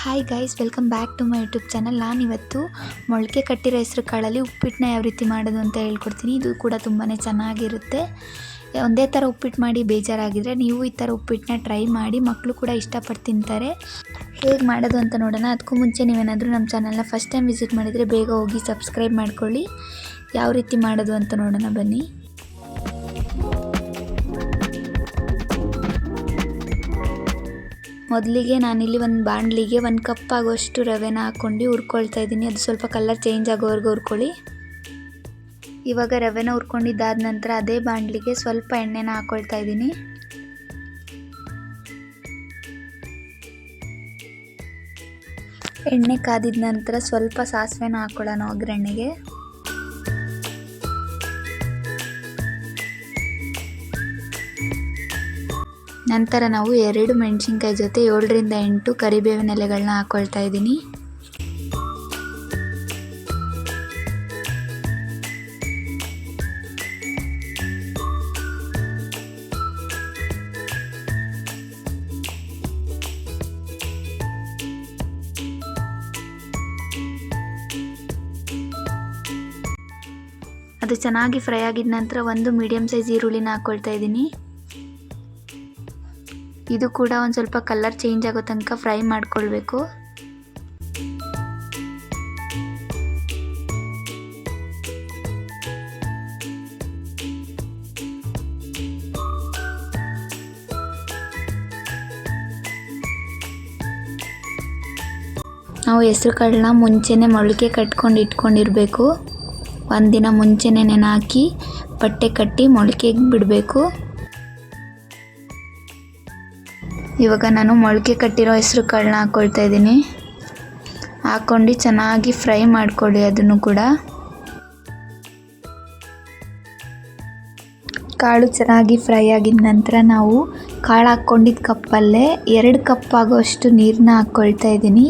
Hi guys, welcome back to my YouTube channel. ನಾನಿವತ್ತು ಮೊಳಕೆ ಕಟ್ಟಿರೋ ಹೆಸರು ಕಾಳಲ್ಲಿ ಉಪ್ಪಿಟ್ಟನ್ನ ಯಾವ ರೀತಿ ಮಾಡೋದು ಅಂತ ಹೇಳ್ಕೊಡ್ತೀನಿ. ಇದು ಕೂಡ ತುಂಬಾ ಚೆನ್ನಾಗಿರುತ್ತೆ. ಒಂದೇ ಥರ ಉಪ್ಪಿಟ್ಟು ಮಾಡಿ ಬೇಜಾರಾಗಿದ್ದರೆ ನೀವು ಈ ಥರ ಉಪ್ಪಿಟ್ಟನ್ನ ಟ್ರೈ ಮಾಡಿ. ಮಕ್ಕಳು ಕೂಡ ಇಷ್ಟಪಟ್ಟು ತಿಂತಾರೆ. ಹೇಗೆ ಮಾಡೋದು ಅಂತ ನೋಡೋಣ. ಅದಕ್ಕೂ ಮುಂಚೆ ನೀವೇನಾದರೂ ನಮ್ಮ ಚಾನಲ್ನ ಫಸ್ಟ್ ಟೈಮ್ ವಿಸಿಟ್ ಮಾಡಿದರೆ ಬೇಗ ಹೋಗಿ ಸಬ್ಸ್ಕ್ರೈಬ್ ಮಾಡ್ಕೊಳ್ಳಿ. ಯಾವ ರೀತಿ ಮಾಡೋದು ಅಂತ ನೋಡೋಣ ಬನ್ನಿ. ಮೊದಲಿಗೆ ನಾನಿಲ್ಲಿ ಒಂದು ಬಾಣಲಿಗೆ 1 ಕಪ್ ಆಗೋಷ್ಟು ರವೆನ ಹಾಕ್ಕೊಂಡು ಹುರ್ಕೊಳ್ತಾ ಇದ್ದೀನಿ. ಅದು ಸ್ವಲ್ಪ ಕಲರ್ ಚೇಂಜ್ ಆಗೋವರೆಗೂ ಹುರ್ಕೊಳ್ಳಿ. ಇವಾಗ ರವೆನ ಹುರ್ಕೊಂಡಿದ್ದಾದ ನಂತರ ಅದೇ ಬಾಣಲಿಗೆ ಸ್ವಲ್ಪ ಎಣ್ಣೆನ ಹಾಕ್ಕೊಳ್ತಾ ಇದ್ದೀನಿ. ಎಣ್ಣೆ ಕಾದಿದ ನಂತರ ಸ್ವಲ್ಪ ಸಾಸಿವೆನ ಹಾಕ್ಕೊಳ್ಳೋಣ ಒಗ್ಗರಣೆಗೆ. ನಂತರ ನಾವು 2 ಮೆಣಸಿನ್ಕಾಯಿ ಜೊತೆ 7 ರಿಂದ 8 ಕರಿಬೇವಿನ ಎಲೆಗಳನ್ನ ಹಾಕ್ಕೊಳ್ತಾ ಇದ್ದೀನಿ. ಅದು ಚೆನ್ನಾಗಿ ಫ್ರೈ ಆಗಿದ ನಂತರ 1 ಮೀಡಿಯಂ ಸೈಜ್ ಈರುಳ್ಳಿನ ಹಾಕ್ಕೊಳ್ತಾ ಇದ್ದೀನಿ. ಇದು ಕೂಡ ಒಂದು ಸ್ವಲ್ಪ ಕಲರ್ ಚೇಂಜ್ ಆಗೋ ತನಕ ಫ್ರೈ ಮಾಡ್ಕೊಳ್ಬೇಕು. ನಾವು ಹೆಸರು ಕಾಳನ್ನ ಮುಂಚೆನೇ ಮೊಳಕೆ ಕಟ್ಕೊಂಡು ಇಟ್ಕೊಂಡಿರಬೇಕು. ಒಂದಿನ ಮುಂಚೆನೇ ನೆನೆ ಹಾಕಿ ಬಟ್ಟೆ ಕಟ್ಟಿ ಮೊಳಕೆಗೆ ಬಿಡಬೇಕು. ಇವಾಗ ನಾನು ಮೊಳಕೆ ಕಟ್ಟಿರೋ ಹೆಸರು ಕಾಳನ್ನ ಹಾಕ್ಕೊಳ್ತಾ ಇದ್ದೀನಿ. ಹಾಕ್ಕೊಂಡು ಚೆನ್ನಾಗಿ ಫ್ರೈ ಮಾಡ್ಕೊಳ್ಳಿ. ಅದನ್ನು ಕೂಡ ಕಾಳು ಚೆನ್ನಾಗಿ ಫ್ರೈ ಆಗಿದ ನಂತರ ನಾವು ಕಾಳು ಹಾಕ್ಕೊಂಡಿದ್ದ ಕಪ್ಪಲ್ಲೇ 2 ಕಪ್ ಆಗೋಷ್ಟು ನೀರನ್ನ ಹಾಕ್ಕೊಳ್ತಾ ಇದ್ದೀನಿ.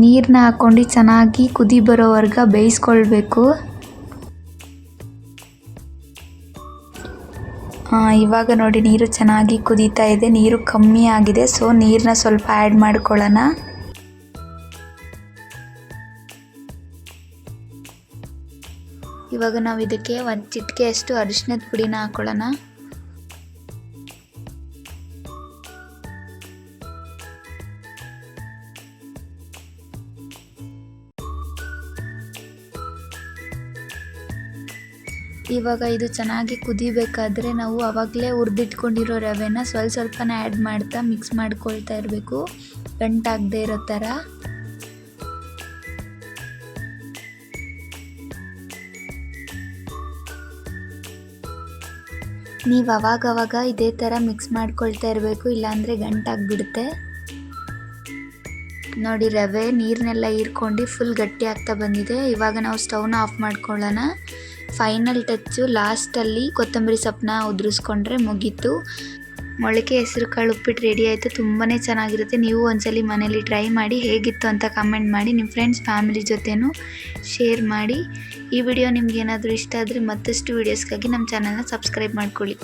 ನೀರನ್ನ ಹಾಕ್ಕೊಂಡು ಚೆನ್ನಾಗಿ ಕುದಿ ಬರೋವರೆಗೆ ಬೇಯಿಸ್ಕೊಳ್ಬೇಕು. ಇವಾಗ ನೋಡಿ ನೀರು ಚೆನ್ನಾಗಿ ಕುದೀತಾ ಇದೆ. ನೀರು ಕಮ್ಮಿ ಆಗಿದೆ, ಸೊ ನೀರನ್ನ ಸ್ವಲ್ಪ ಆ್ಯಡ್ ಮಾಡ್ಕೊಳ್ಳೋಣ. ಇವಾಗ ನಾವು ಇದಕ್ಕೆ 1 ಚಿಟಿಕೆಯಷ್ಟು ಅರಿಶಿಣದ ಪುಡಿನ ಹಾಕ್ಕೊಳ್ಳೋಣ. ಇವಾಗ ಇದು ಚೆನ್ನಾಗಿ ಕುದಿಬೇಕಾದ್ರೆ ನಾವು ಆವಾಗಲೇ ಹುರಿದಿಟ್ಕೊಂಡಿರೋ ರವೆನ ಸ್ವಲ್ಪನೇ ಆ್ಯಡ್ ಮಾಡ್ತಾ ಮಿಕ್ಸ್ ಮಾಡ್ಕೊಳ್ತಾ ಇರಬೇಕು, ಗಂಟಾಗದೇ ಇರೋ ಥರ. ನೀವು ಅವಾಗವಾಗ ಇದೇ ಥರ ಮಿಕ್ಸ್ ಮಾಡ್ಕೊಳ್ತಾ ಇರಬೇಕು, ಇಲ್ಲಾಂದರೆ ಗಂಟಾಗಿಬಿಡುತ್ತೆ. ನೋಡಿ ರವೆ ನೀರನ್ನೆಲ್ಲ ಹೀರ್ಕೊಂಡು ಫುಲ್ ಗಟ್ಟಿ ಆಗ್ತಾ ಬಂದಿದೆ. ಇವಾಗ ನಾವು ಸ್ಟವ್ನ ಆಫ್ ಮಾಡ್ಕೊಳ್ಳೋಣ. ಫೈನಲ್ ಟಚ್ಚು ಲಾಸ್ಟಲ್ಲಿ ಕೊತ್ತಂಬರಿ ಸೊಪ್ಪನ್ನ ಉದುರಿಸ್ಕೊಂಡ್ರೆ ಮುಗೀತು. ಮೊಳಕೆ ಹೆಸರು ಕಾಳು ಉಪ್ಪಿಟ್ಟು ರೆಡಿ ಆಯಿತು. ತುಂಬಾ ಚೆನ್ನಾಗಿರುತ್ತೆ. ನೀವು ಒಂದ್ಸಲಿ ಮನೇಲಿ ಟ್ರೈ ಮಾಡಿ ಹೇಗಿತ್ತು ಅಂತ ಕಮೆಂಟ್ ಮಾಡಿ. ನಿಮ್ಮ ಫ್ರೆಂಡ್ಸ್ ಫ್ಯಾಮಿಲಿ ಜೊತೆನೂ ಶೇರ್ ಮಾಡಿ. ಈ ವಿಡಿಯೋ ನಿಮ್ಗೆ ಏನಾದರೂ ಇಷ್ಟ ಆದರೆ ಮತ್ತಷ್ಟು ವೀಡಿಯೋಸ್ಗಾಗಿ ನಮ್ಮ ಚಾನಲ್ನ ಸಬ್ಸ್ಕ್ರೈಬ್ ಮಾಡ್ಕೊಳ್ಳಿ.